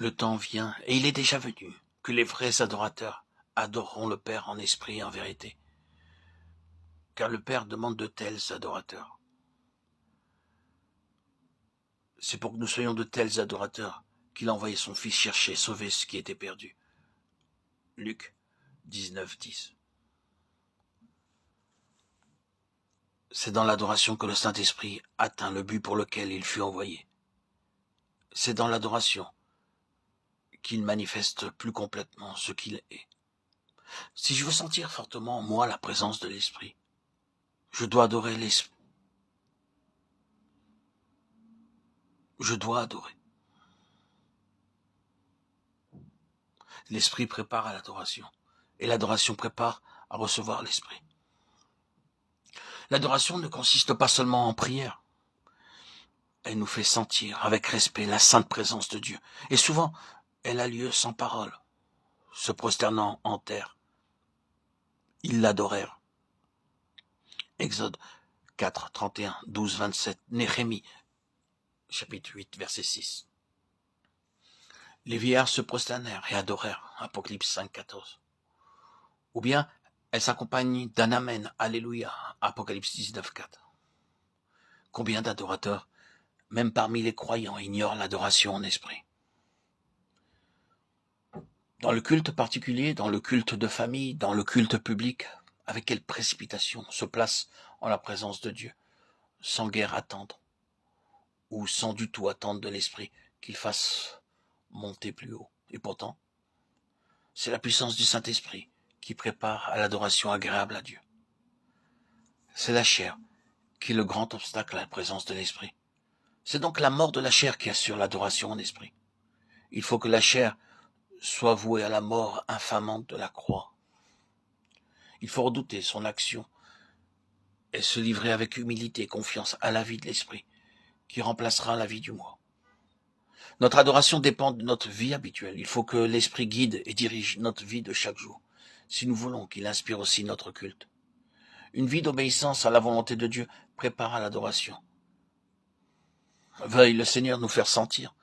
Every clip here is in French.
Le temps vient, et il est déjà venu, que les vrais adorateurs adoreront le Père en esprit et en vérité. Car le Père demande de tels adorateurs. C'est pour que nous soyons de tels adorateurs qu'il a envoyé son Fils chercher, sauver ce qui était perdu. Luc 19, 10. C'est dans l'adoration que le Saint-Esprit atteint le but pour lequel il fut envoyé. C'est dans l'adoration qu'il manifeste plus complètement ce qu'il est. Si je veux sentir fortement en moi la présence de l'Esprit, je dois adorer l'Esprit. Je dois adorer. L'Esprit prépare à l'adoration, et l'adoration prépare à recevoir l'Esprit. L'adoration ne consiste pas seulement en prière. Elle nous fait sentir avec respect la sainte présence de Dieu. Et souvent, elle a lieu sans parole. Se prosternant en terre, ils l'adorèrent. Exode 4, 31, 12, 27, Néhémie, chapitre 8, verset 6. Les vieillards se prosternèrent et adorèrent. Apocalypse 5, 14. Ou bien, elle s'accompagne d'un Amen, Alléluia. Apocalypse 19, 4. Combien d'adorateurs, même parmi les croyants, ignorent l'adoration en esprit? Dans le culte particulier, dans le culte de famille, dans le culte public, avec quelle précipitation on se place en la présence de Dieu, sans guère attendre, ou sans du tout attendre de l'Esprit qu'il fasse monter plus haut. Et pourtant, c'est la puissance du Saint-Esprit qui prépare à l'adoration agréable à Dieu. C'est la chair qui est le grand obstacle à la présence de l'Esprit. C'est donc la mort de la chair qui assure l'adoration en esprit. Il faut que la chair soit vouée à la mort infamante de la croix. Il faut redouter son action et se livrer avec humilité et confiance à la vie de l'esprit, qui remplacera la vie du moi. Notre adoration dépend de notre vie habituelle. Il faut que l'esprit guide et dirige notre vie de chaque jour, si nous voulons qu'il inspire aussi notre culte. Une vie d'obéissance à la volonté de Dieu prépare à l'adoration. Veuille le Seigneur nous faire sentir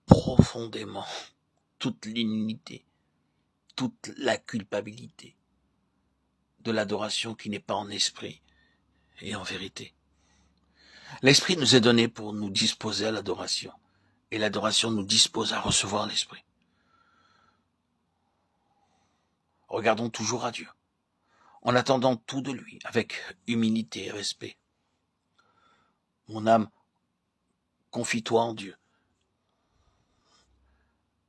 profondément toute l'inunité, toute la culpabilité de l'adoration qui n'est pas en esprit et en vérité. L'esprit nous est donné pour nous disposer à l'adoration, et l'adoration nous dispose à recevoir l'esprit. Regardons toujours à Dieu, en attendant tout de lui, avec humilité et respect. Mon âme, confie-toi en Dieu,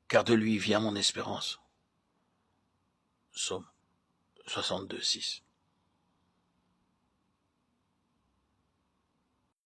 car de lui vient mon espérance. Psaume 62, 6.